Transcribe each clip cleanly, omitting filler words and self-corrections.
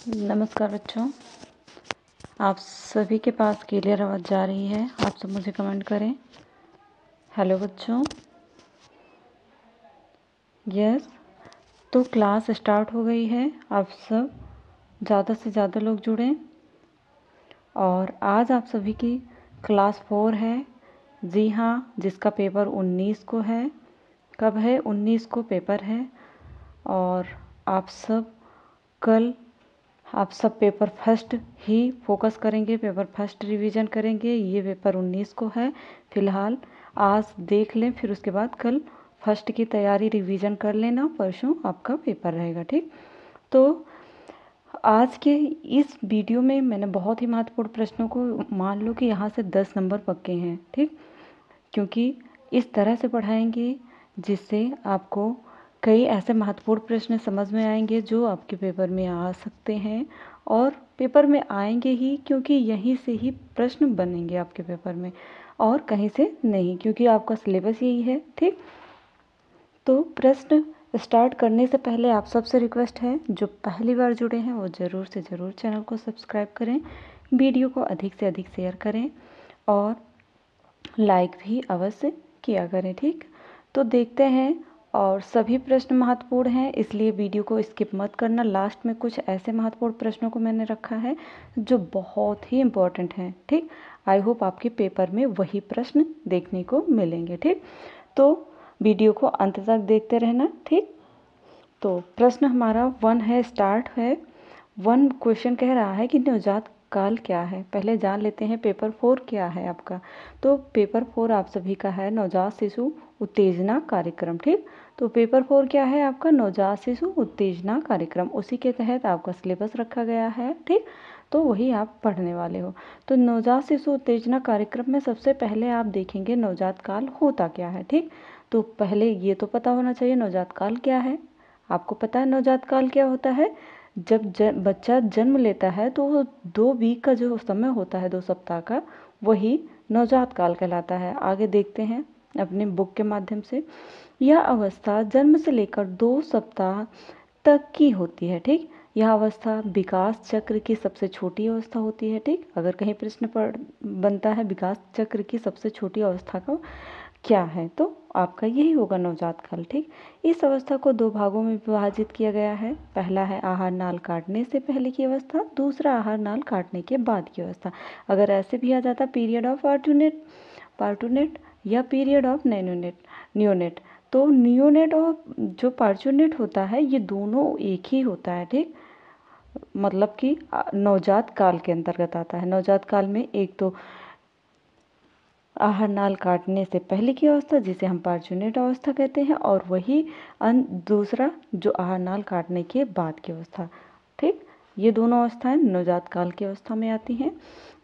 नमस्कार बच्चों, आप सभी के पास क्लियर आवाज़ जा रही है? आप सब मुझे कमेंट करें। हेलो बच्चों, यस। तो क्लास स्टार्ट हो गई है। आप सब ज़्यादा से ज़्यादा लोग जुड़ें। और आज आप सभी की क्लास 4 है। जी हाँ, जिसका पेपर 19 को है। कब है? 19 को पेपर है। और आप सब पेपर फर्स्ट ही फोकस करेंगे, पेपर फर्स्ट रिवीजन करेंगे। ये पेपर 19 को है फ़िलहाल। आज देख लें, फिर उसके बाद कल फर्स्ट की तैयारी रिवीजन कर लेना। परसों आपका पेपर रहेगा, ठीक। तो आज के इस वीडियो में मैंने बहुत ही महत्वपूर्ण प्रश्नों को, मान लो कि यहाँ से 10 नंबर पक्के हैं, ठीक। क्योंकि इस तरह से पढ़ाएंगे जिससे आपको कई ऐसे महत्वपूर्ण प्रश्न समझ में आएंगे जो आपके पेपर में आ सकते हैं और पेपर में आएंगे ही, क्योंकि यहीं से ही प्रश्न बनेंगे आपके पेपर में और कहीं से नहीं, क्योंकि आपका सिलेबस यही है, ठीक। तो प्रश्न स्टार्ट करने से पहले आप सबसे रिक्वेस्ट है, जो पहली बार जुड़े हैं वो ज़रूर से ज़रूर चैनल को सब्सक्राइब करें, वीडियो को अधिक से अधिक शेयर करें और लाइक भी अवश्य किया करें, ठीक। तो देखते हैं। और सभी प्रश्न महत्वपूर्ण हैं, इसलिए वीडियो को स्किप मत करना। लास्ट में कुछ ऐसे महत्वपूर्ण प्रश्नों को मैंने रखा है जो बहुत ही इम्पोर्टेंट हैं, ठीक। आई होप आपके पेपर में वही प्रश्न देखने को मिलेंगे, ठीक। तो वीडियो को अंत तक देखते रहना, ठीक। तो प्रश्न हमारा 1 है, स्टार्ट है। 1 क्वेश्चन कह रहा है कि नवजात काल क्या है। पहले जान लेते हैं पेपर 4 क्या है आपका। तो पेपर 4 आप सभी का है नवजात शिशु उत्तेजना कार्यक्रम, ठीक। तो पेपर 4 क्या है आपका? नवजात शिशु उत्तेजना कार्यक्रम। उसी के तहत आपका सिलेबस रखा गया है, ठीक। तो वही आप पढ़ने वाले हो। तो नवजात शिशु उत्तेजना कार्यक्रम में सबसे पहले आप देखेंगे नवजात काल होता क्या है, ठीक। तो पहले ये तो पता होना चाहिए नवजात काल क्या है। आपको पता है नवजात काल क्या होता है? जब बच्चा जन्म लेता है तो 2 वीक का जो समय होता है, 2 सप्ताह का, वही नवजात काल कहलाता है। आगे देखते हैं अपने बुक के माध्यम से। यह अवस्था जन्म से लेकर 2 सप्ताह तक की होती है, ठीक। यह अवस्था विकास चक्र की सबसे छोटी अवस्था होती है, ठीक। अगर कहीं प्रश्न बनता है विकास चक्र की सबसे छोटी अवस्था का क्या है, तो आपका यही होगा नवजात काल, ठीक। इस अवस्था को 2 भागों में विभाजित किया गया है। पहला है आहार नाल काटने से पहले की अवस्था, दूसरा आहार नाल काटने के बाद की अवस्था। अगर ऐसे भी आ जाता पीरियड ऑफ पार्टूनेट या पीरियड ऑफ नियोनेट, तो नियोनेट और जो पार्चुनेट होता है ये दोनों एक ही होता है, ठीक। मतलब कि नवजात काल के अंतर्गत आता है। नवजात काल में एक तो आहार नाल काटने से पहले की अवस्था जिसे हम पार्चुनेट अवस्था कहते हैं, और वही दूसरा जो आहार नाल काटने के बाद की अवस्था, ठीक। ये दोनों अवस्थाएं नवजात काल की अवस्था में आती हैं।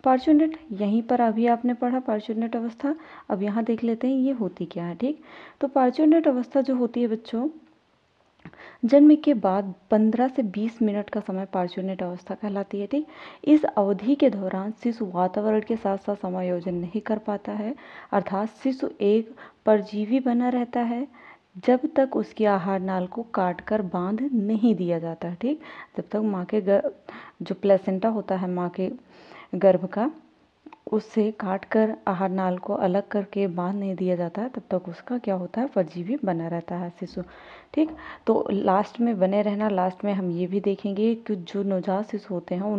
पार्चुनेट यहीं पर अभी आपने पढ़ा पार्चुनेट अवस्था। अब यहाँ देख लेते हैं ये होती क्या है, ठीक। तो पार्चुनेट अवस्था जो होती है बच्चों, जन्म के बाद 15 से 20 मिनट का समय पार्चुनेट अवस्था कहलाती है, ठीक। इस अवधि के दौरान शिशु वातावरण के साथ साथ समायोजन नहीं कर पाता है, अर्थात शिशु एक परजीवी बना रहता है जब तक उसकी आहार नाल को काट कर बांध नहीं दिया जाता, ठीक। जब तक माँ के जो प्लेसेंटा होता है माँ के गर्भ का, उससे काट कर आहार नाल को अलग करके बांध नहीं दिया जाता है, तब तक उसका क्या होता है? परजीवी बना रहता है शिशु, ठीक। तो लास्ट में बने रहना। लास्ट में हम ये भी देखेंगे कि जो नवजात शिशु होते हैं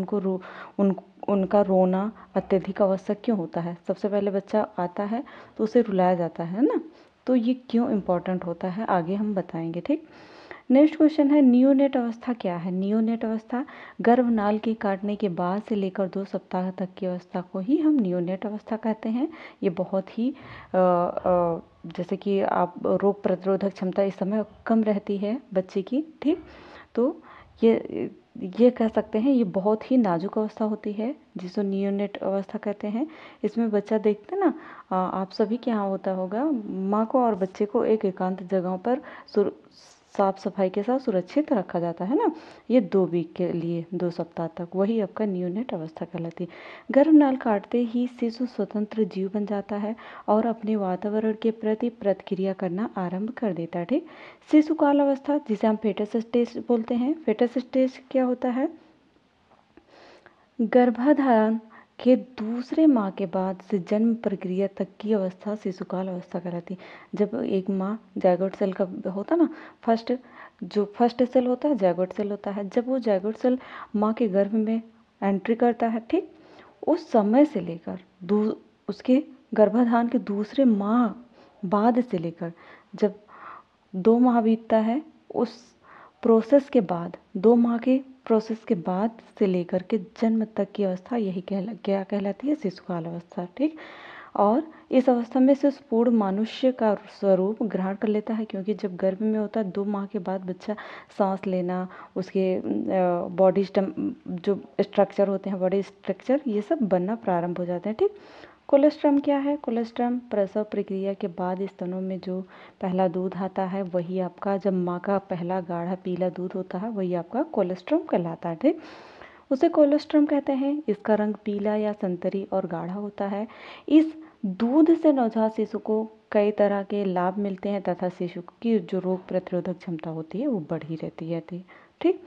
उनका रोना अत्यधिक आवश्यक क्यों होता है। सबसे पहले बच्चा आता है तो उसे रुलाया जाता है ना, तो ये क्यों इम्पोर्टेंट होता है आगे हम बताएंगे, ठीक। नेक्स्ट क्वेश्चन है नियोनेट अवस्था क्या है। नियोनेट अवस्था गर्भनाल के काटने के बाद से लेकर 2 सप्ताह तक की अवस्था को ही हम नियोनेट अवस्था कहते हैं। ये बहुत ही जैसे कि आप रोग प्रतिरोधक क्षमता इस समय कम रहती है बच्चे की, ठीक। तो ये कह सकते हैं ये बहुत ही नाजुक अवस्था होती है जिसको नियोनेट अवस्था कहते हैं। इसमें बच्चा देखते ना, आप सभी के यहाँ होता होगा, माँ को और बच्चे को एक एकांत जगहों पर साफ सफाई के साथ सुरक्षित रखा जाता है ना। ये 2 वीक के लिए 2 सप्ताह तक, वही आपका नियोनेट अवस्था कहलाती है। गर्भनाल काटते ही शिशु स्वतंत्र जीव बन जाता है और अपने वातावरण के प्रति प्रतिक्रिया करना आरंभ कर देता है, ठीक। शिशु काल अवस्था जिसे हम फेटस स्टेज बोलते हैं। फेटस स्टेज क्या होता है? गर्भाधान के दूसरे माह के बाद से जन्म प्रक्रिया तक की अवस्था शिशुकाल अवस्था कहलाती है। जब एक माँ जायगोट सेल का होता ना, फर्स्ट सेल होता है जायगोट सेल होता है, जब वो जायगोट सेल माँ के गर्भ में एंट्री करता है, ठीक, उस समय से लेकर उसके गर्भाधान के दूसरे माह बाद से लेकर जब 2 माह बीतता है, उस प्रोसेस के बाद 2 माह के प्रोसेस के बाद से लेकर के जन्म तक की अवस्था यही क्या कहलाती है? शिशुकाल अवस्था, ठीक। और इस अवस्था में से पूर्ण मनुष्य का स्वरूप ग्रहण कर लेता है, क्योंकि जब गर्भ में होता है 2 माह के बाद बच्चा सांस लेना, उसके बॉडी जो स्ट्रक्चर होते हैं, बॉडी स्ट्रक्चर, ये सब बनना प्रारंभ हो जाते हैं, ठीक। कोलेस्ट्रम क्या है? कोलेस्ट्रम प्रसव प्रक्रिया के बाद स्तनों में जो पहला दूध आता है, वही आपका, जब माँ का पहला गाढ़ा पीला दूध होता है, वही आपका कोलेस्ट्रम कहलाता है, ठीक। उसे कोलेस्ट्रम कहते हैं। इसका रंग पीला या संतरी और गाढ़ा होता है। इस दूध से नवजात शिशु को कई तरह के लाभ मिलते हैं तथा शिशु की जो रोग प्रतिरोधक क्षमता होती है वो बढ़ी रहती है, ठीक।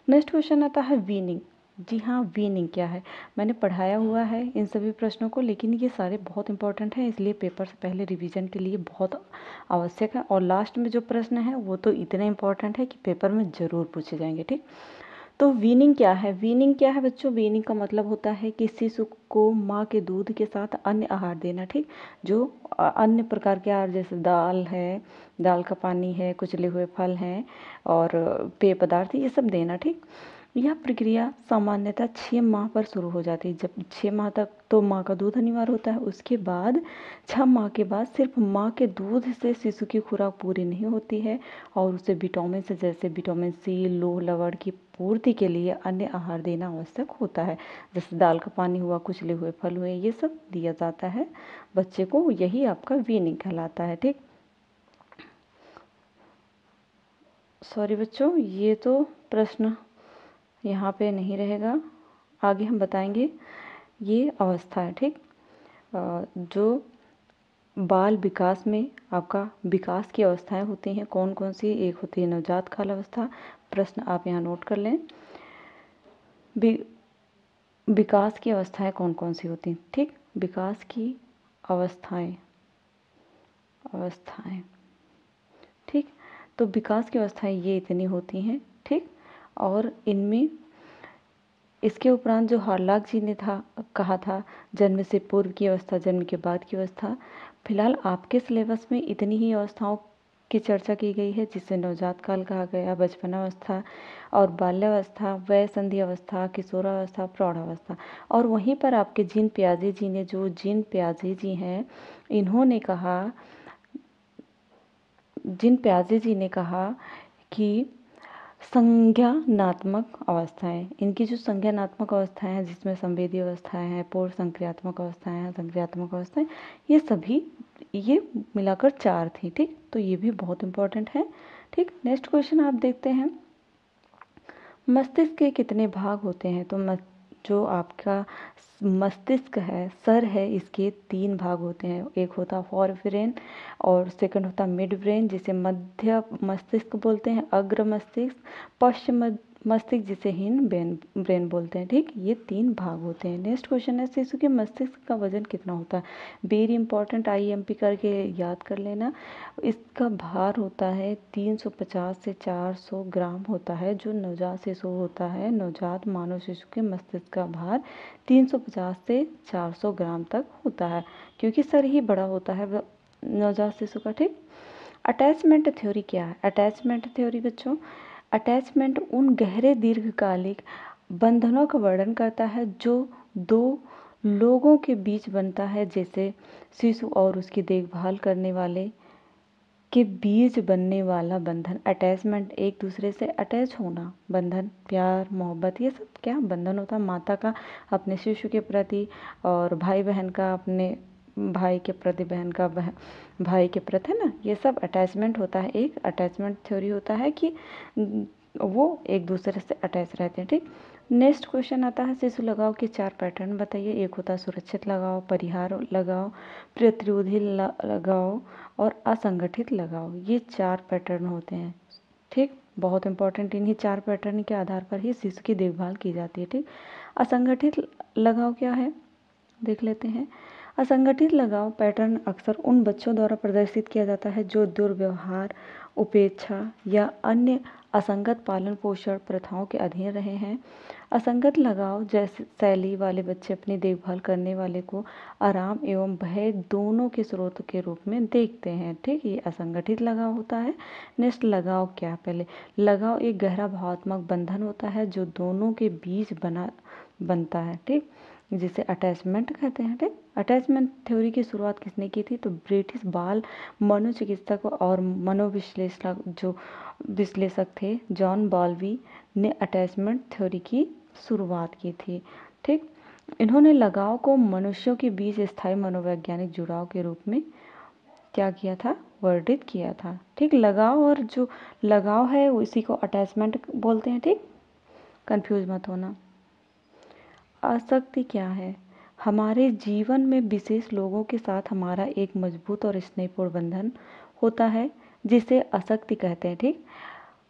नेक्स्ट क्वेश्चन आता है वीनिंग। जी हाँ, वीनिंग क्या है? मैंने पढ़ाया हुआ है इन सभी प्रश्नों को, लेकिन ये सारे बहुत इंपॉर्टेंट हैं, इसलिए पेपर से पहले रिवीजन के लिए बहुत आवश्यक है। और लास्ट में जो प्रश्न है वो तो इतने इंपॉर्टेंट है कि पेपर में ज़रूर पूछे जाएंगे, ठीक। तो वीनिंग क्या है? वीनिंग क्या है बच्चों? वीनिंग का मतलब होता है कि शिशु को माँ के दूध के साथ अन्य आहार देना, ठीक। जो अन्य प्रकार के आहार जैसे दाल है, दाल का पानी है, कुचले हुए फल हैं और पेय पदार्थ, ये सब देना, ठीक। यह प्रक्रिया सामान्यतः 6 माह पर शुरू हो जाती है। जब 6 माह तक तो माँ का दूध अनिवार्य होता है, उसके बाद 6 माह के बाद सिर्फ माँ के दूध से शिशु की खुराक पूरी नहीं होती है और उसे विटामिन से, जैसे विटामिन सी, लौह लवण की पूर्ति के लिए अन्य आहार देना आवश्यक होता है, जैसे दाल का पानी हुआ, कुचले हुए फल हुए, ये सब दिया जाता है बच्चे को। यही आपका वीनिंग कहलाता है, ठीक। सॉरी बच्चों, ये तो प्रश्न यहाँ पे नहीं रहेगा, आगे हम बताएंगे। ये अवस्था है, ठीक। जो बाल विकास में आपका विकास की अवस्थाएं होती हैं, कौन कौन सी? एक होती है नवजात काल अवस्था, प्रश्न आप यहाँ नोट कर लें। विकास की अवस्थाएं कौन कौन सी होती हैं, ठीक। विकास की अवस्थाएं, ठीक। तो विकास की अवस्थाएं ये इतनी होती हैं, ठीक। और इनमें इसके उपरांत जो हार्लाक जी ने कहा था जन्म से पूर्व की अवस्था, जन्म के बाद की अवस्था, फिलहाल आपके सिलेबस में इतनी ही अवस्थाओं की चर्चा की गई है, जिसे नवजात काल कहा गया, बचपनावस्था और बाल्यावस्था, वय संधि अवस्था, किशोरावस्था, प्रौढ़ावस्था। और वहीं पर आपके जीन पियाजे जी हैं, इन्होंने कहा, जिन पियाजे जी ने कहा कि संज्ञानात्मक अवस्थाएं, इनकी जो संज्ञानात्मक अवस्थाएं हैं, जिसमें संवेदी अवस्थाएं हैं, पूर्व संक्रियात्मक अवस्थाएं हैं, संक्रियात्मक अवस्थाएं, ये सभी, ये मिलाकर 4 थी, ठीक। तो ये भी बहुत इंपॉर्टेंट है, ठीक। नेक्स्ट क्वेश्चन आप देखते हैं, मस्तिष्क के कितने भाग होते हैं? तो जो आपका मस्तिष्क है, सर है, इसके 3 भाग होते हैं। एक होता फॉर ब्रेन और सेकंड होता मिड ब्रेन, जिसे मध्य मस्तिष्क बोलते हैं, अग्र मस्तिष्क, पश्चिम मस्तिष्क, जिसे हिंड ब्रेन बोलते हैं, ठीक। ये 3 भाग होते हैं। नेक्स्ट क्वेश्चन है, शिशु के मस्तिष्क का वजन कितना होता है? वेरी इंपॉर्टेंट, IMP करके याद कर लेना। इसका भार होता है 350 से 400 ग्राम होता है। जो नवजात शिशु होता है, नवजात मानव शिशु के मस्तिष्क का भार 350 से 400 ग्राम तक होता है, क्योंकि सर ही बड़ा होता है नवजात शिशु का, ठीक। अटैचमेंट थ्योरी क्या है? अटैचमेंट थ्योरी बच्चों, अटैचमेंट उन गहरे दीर्घकालिक बंधनों का वर्णन करता है जो 2 लोगों के बीच बनता है, जैसे शिशु और उसकी देखभाल करने वाले के बीच बनने वाला बंधन। अटैचमेंट, एक दूसरे से अटैच होना, बंधन, प्यार, मोहब्बत, ये सब क्या बंधन होता है? माता का अपने शिशु के प्रति और भाई बहन का अपने भाई के प्रति, बहन का भाई के प्रति, है ना, ये सब अटैचमेंट होता है। एक अटैचमेंट थ्योरी होता है कि वो एक दूसरे से अटैच रहते हैं, ठीक। नेक्स्ट क्वेश्चन आता है, शिशु लगाव के 4 पैटर्न बताइए। एक होता है सुरक्षित लगाव, परिहार लगाव, प्रतिरोधी लगाव और असंगठित लगाव। ये 4 पैटर्न होते हैं, ठीक। बहुत इंपॉर्टेंट, इन्हीं 4 पैटर्न के आधार पर ही शिशु की देखभाल की जाती है। ठीक, असंगठित लगाव क्या है देख लेते हैं। असंगठित लगाव पैटर्न अक्सर उन बच्चों द्वारा प्रदर्शित किया जाता है जो दुर्व्यवहार, उपेक्षा या अन्य असंगत पालन पोषण प्रथाओं के अधीन रहे हैं। असंगत लगाव जैसे शैली वाले बच्चे अपनी देखभाल करने वाले को आराम एवं भय दोनों के स्रोत के रूप में देखते हैं। ठीक, ये असंगठित लगाव होता है। नेक्स्ट, लगाव क्या है? पहले लगाव एक गहरा भावनात्मक बंधन होता है जो दोनों के बीच बनता है। ठीक, जिसे अटैचमेंट कहते हैं। ठीक, अटैचमेंट थ्योरी की शुरुआत किसने की थी? तो ब्रिटिश बाल मनोचिकित्सक और विश्लेषक थे जॉन बॉल्बी ने अटैचमेंट थ्योरी की शुरुआत की थी। ठीक, इन्होंने लगाव को मनुष्यों के बीच स्थायी मनोवैज्ञानिक जुड़ाव के रूप में क्या किया था? वर्णित किया था। ठीक, लगाव और जो लगाव है उसी को अटैचमेंट बोलते हैं। ठीक, कंफ्यूज मत होना। आसक्ति क्या है? हमारे जीवन में विशेष लोगों के साथ हमारा एक मजबूत और स्नेहपूर्ण बंधन होता है जिसे आसक्ति कहते हैं। ठीक,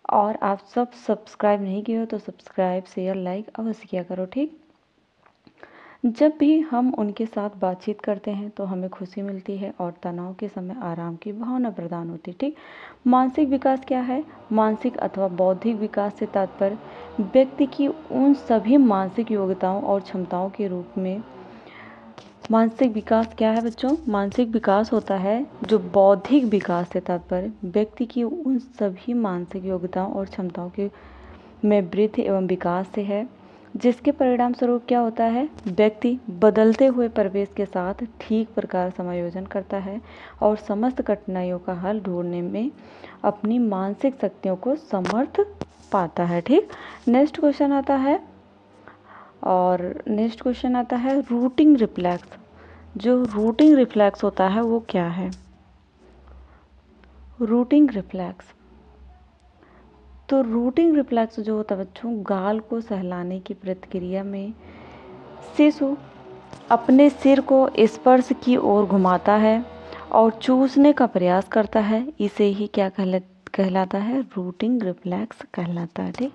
और आप सब सब्सक्राइब नहीं किए हो तो सब्सक्राइब, शेयर, लाइक अवश्य किया करो। ठीक, जब भी हम उनके साथ बातचीत करते हैं तो हमें खुशी मिलती है और तनाव के समय आराम की भावना प्रदान होती है। ठीक, मानसिक विकास क्या है? मानसिक अथवा बौद्धिक विकास से तात्पर्य व्यक्ति की उन सभी मानसिक योग्यताओं और क्षमताओं के रूप में। मानसिक विकास क्या है बच्चों? मानसिक विकास होता है जो बौद्धिक विकास से तात्पर्य व्यक्ति की उन सभी मानसिक योग्यताओं और क्षमताओं के में वृद्धि एवं विकास से है, जिसके परिणाम स्वरूप क्या होता है? व्यक्ति बदलते हुए परिवेश के साथ ठीक प्रकार समायोजन करता है और समस्त कठिनाइयों का हल ढूंढने में अपनी मानसिक शक्तियों को समर्थ पाता है। ठीक, नेक्स्ट क्वेश्चन आता है रूटिंग रिफ्लेक्स। जो रूटिंग रिफ्लेक्स होता है वो क्या है? रूटिंग रिफ्लेक्स, तो रूटिंग रिफ्लेक्स जो होता है बच्चों, गाल को सहलाने की प्रक्रिया में शिशु अपने सिर को स्पर्श की ओर घुमाता है और चूसने का प्रयास करता है। इसे ही क्या कहलाता है? रूटिंग रिफ्लेक्स कहलाता है। ठीक,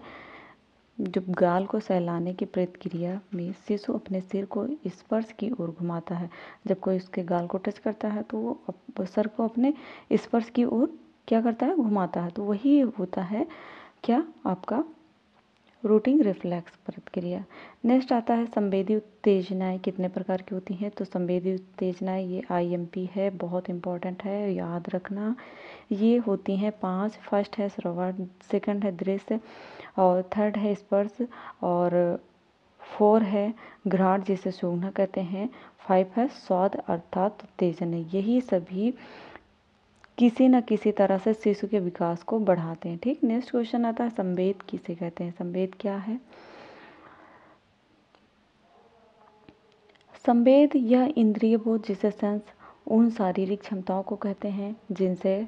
जब गाल को सहलाने की प्रक्रिया में शिशु अपने सिर को स्पर्श की ओर घुमाता है, जब कोई उसके गाल को टच करता है तो वो सर को अपने स्पर्श की ओर क्या करता है? घुमाता है। तो वही होता है क्या? आपका रूटिंग रिफ्लेक्स प्रक्रिया। नेक्स्ट आता है संवेदी उत्तेजनाएं कितने प्रकार की होती हैं? तो संवेदी उत्तेजनाएं ये IMP है, बहुत इंपॉर्टेंट है, याद रखना। ये होती हैं 5। फर्स्ट है श्रवण, सेकंड है दृश्य, और थर्ड है स्पर्श, और 4 है घ्राण जिसे सूंघना कहते हैं, 5 है स्वाद अर्थात उत्तेजन। यही सभी किसी न किसी तरह से शिशु के विकास को बढ़ाते हैं। ठीक, नेक्स्ट क्वेश्चन आता है संवेद किसे कहते हैं? संवेद क्या है? संवेद यह इंद्रिय बोध जिसे सेंस उन शारीरिक क्षमताओं को कहते हैं जिनसे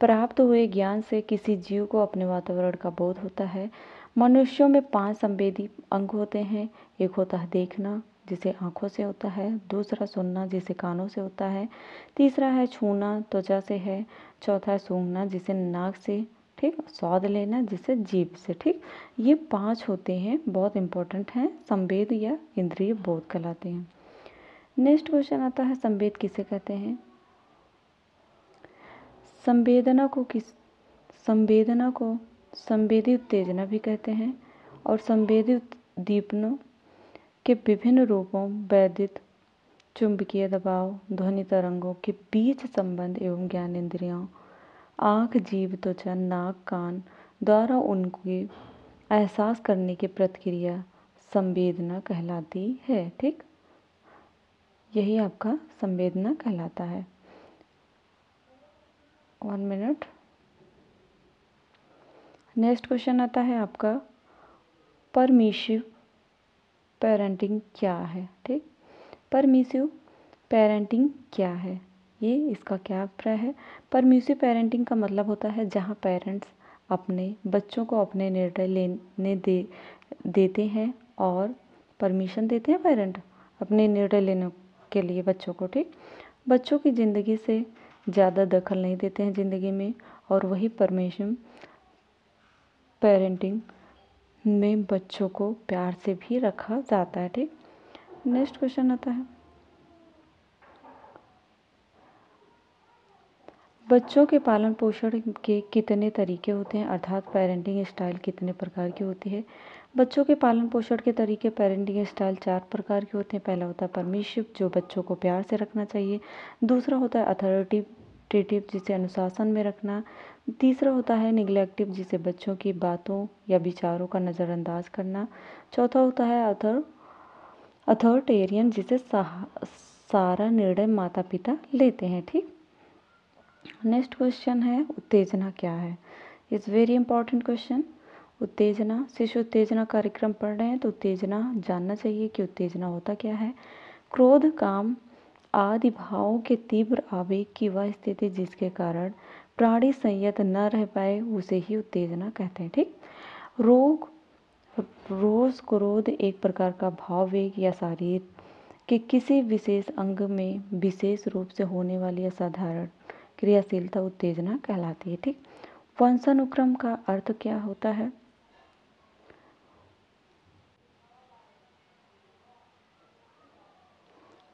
प्राप्त हुए ज्ञान से किसी जीव को अपने वातावरण का बोध होता है। मनुष्यों में 5 संवेदी अंग होते हैं। एक होता है देखना जिसे आँखों से होता है, दूसरा सुनना जिसे कानों से होता है, तीसरा है छूना त्वचा से है, चौथा है सूंघना जिसे नाक से, ठीक, स्वाद लेना जिसे जीभ से। ठीक, ये 5 होते हैं, बहुत इंपॉर्टेंट हैं, संवेद या इंद्रिय बोध कहलाते हैं। नेक्स्ट क्वेश्चन आता है संवेद किसे कहते हैं? संवेदना को संवेदी उत्तेजना भी कहते हैं और संवेदी उद्दीपनों के विभिन्न रूपों वैद्युत, चुंबकीय दबाव, ध्वनि तरंगों के बीच संबंध एवं ज्ञानेंद्रियों आँख, जीभ, त्वचा, नाक, कान द्वारा उनके एहसास करने की प्रक्रिया संवेदना कहलाती है। ठीक, यही आपका संवेदना कहलाता है। 1 मिनट। नेक्स्ट क्वेश्चन आता है आपका परमिसिव पेरेंटिंग क्या है? ठीक, परमिसिव पेरेंटिंग क्या है? ये इसका क्या अभिप्राय है? परमिसिव पेरेंटिंग का मतलब होता है जहाँ पेरेंट्स अपने बच्चों को अपने निर्णय लेने देते हैं और परमिशन देते हैं पेरेंट अपने निर्णय लेने के लिए बच्चों को। ठीक, बच्चों की ज़िंदगी से ज़्यादा दखल नहीं देते हैं ज़िंदगी में, और वही परमिशन पेरेंटिंग में बच्चों को प्यार से भी रखा जाता है। ठीक, नेक्स्ट क्वेश्चन आता है, बच्चों के पालन पोषण के कितने तरीके होते हैं, अर्थात पेरेंटिंग स्टाइल कितने प्रकार की होती है। बच्चों के पालन पोषण के तरीके पेरेंटिंग स्टाइल 4 प्रकार के होते हैं। पहला होता है परमिशिव, जो बच्चों को प्यार से रखना चाहिए। दूसरा होता है अथॉरिटेटिव, जिसे अनुशासन में रखना। तीसरा होता है निग्लेक्टिव, जिसे बच्चों की बातों या विचारों का नज़रअंदाज करना। चौथा होता है अथॉरिटेरियन, जिसे सारा निर्णय माता पिता लेते हैं। ठीक, नेक्स्ट क्वेश्चन है उत्तेजना क्या है। It's very important question. उत्तेजना, शिशु उत्तेजना कार्यक्रम पढ़ रहे हैं तो उत्तेजना जानना चाहिए कि उत्तेजना होता क्या है। क्रोध, काम आदि भावों के तीव्र आवेग की वह स्थिति जिसके कारण प्राणी संयत न रह पाए उसे ही उत्तेजना कहते हैं। ठीक, रोष, क्रोध एक प्रकार का भाववेग या शरीर के किसी विशेष अंग में विशेष रूप से होने वाली असाधारण क्रियाशीलता उत्तेजना कहलाती है। ठीक, वंशानुक्रम का अर्थ क्या होता है।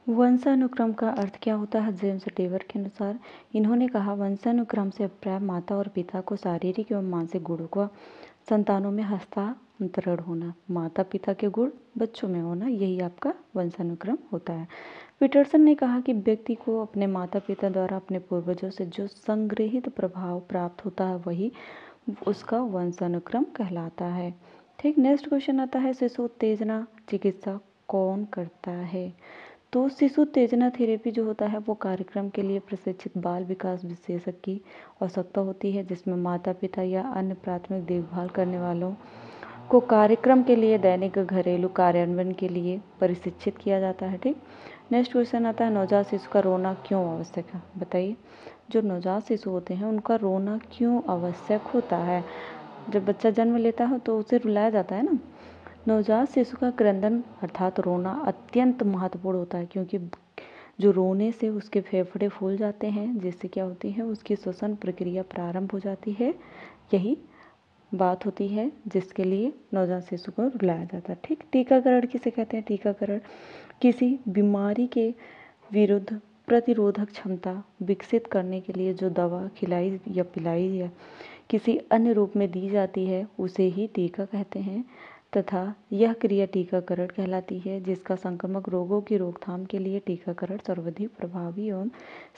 वंशानुक्रम का अर्थ क्या होता है। जेम्स टेवर के अनुसार इन्होंने कहा, वंशानुक्रम से अभिप्राय माता और पिता को शारीरिक एवं मानसिक गुणों का संतानों में हस्तांतरण होना, माता पिता के गुण बच्चों में होना, यही आपका वंशानुक्रम होता है। पीटरसन ने कहा कि व्यक्ति को अपने माता पिता द्वारा अपने पूर्वजों से जो संग्रहित प्रभाव प्राप्त होता है वही उसका वंशानुक्रम कहलाता है। ठीक, नेक्स्ट क्वेश्चन आता है, शिशु उत्तेजना चिकित्सा कौन करता है। तो शिशु उत्तेजना थेरेपी जो होता है वो कार्यक्रम के लिए प्रशिक्षित बाल विकास विशेषज्ञ की आवश्यकता होती है, जिसमें माता पिता या अन्य प्राथमिक देखभाल करने वालों को कार्यक्रम के लिए दैनिक घरेलू कार्यान्वयन के लिए प्रशिक्षित किया जाता है। ठीक, नेक्स्ट क्वेश्चन आता है, नवजात शिशु का रोना क्यों आवश्यक है। बताइए, जो नवजात शिशु होते हैं उनका रोना क्यों आवश्यक होता है। जब बच्चा जन्म लेता है तो उसे रुलाया जाता है ना। नवजात शिशु का क्रंदन अर्थात रोना अत्यंत महत्वपूर्ण होता है, क्योंकि जो रोने से उसके फेफड़े फूल जाते हैं, जिससे क्या होती है उसकी श्वसन प्रक्रिया प्रारंभ हो जाती है। यही बात होती है जिसके लिए नवजात शिशु को रुलाया जाता है। ठीक, टीकाकरण किसे कहते हैं। टीकाकरण किसी बीमारी के विरुद्ध प्रतिरोधक क्षमता विकसित करने के लिए जो दवा खिलाई या पिलाई या किसी अन्य रूप में दी जाती है उसे ही टीका कहते हैं, तथा यह क्रिया टीकाकरण कहलाती है, जिसका संक्रामक रोगों की रोकथाम के लिए टीकाकरण सर्वाधिक प्रभावी एवं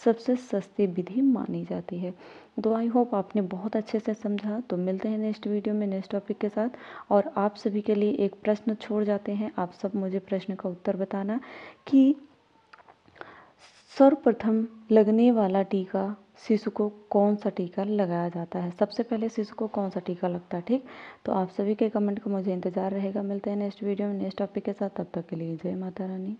सबसे सस्ती विधि मानी जाती है। तो आई होप आपने बहुत अच्छे से समझा। तो मिलते हैं नेक्स्ट वीडियो में नेक्स्ट टॉपिक के साथ। और आप सभी के लिए एक प्रश्न छोड़ जाते हैं, आप सब मुझे प्रश्न का उत्तर बताना कि सर्वप्रथम लगने वाला टीका शिशु को कौन सा टीका लगाया जाता है। सबसे पहले शिशु को कौन सा टीका लगता है। ठीक, तो आप सभी के कमेंट का मुझे इंतजार रहेगा। मिलते हैं नेक्स्ट वीडियो में नेक्स्ट टॉपिक के साथ, तब तक के लिए जय माता रानी।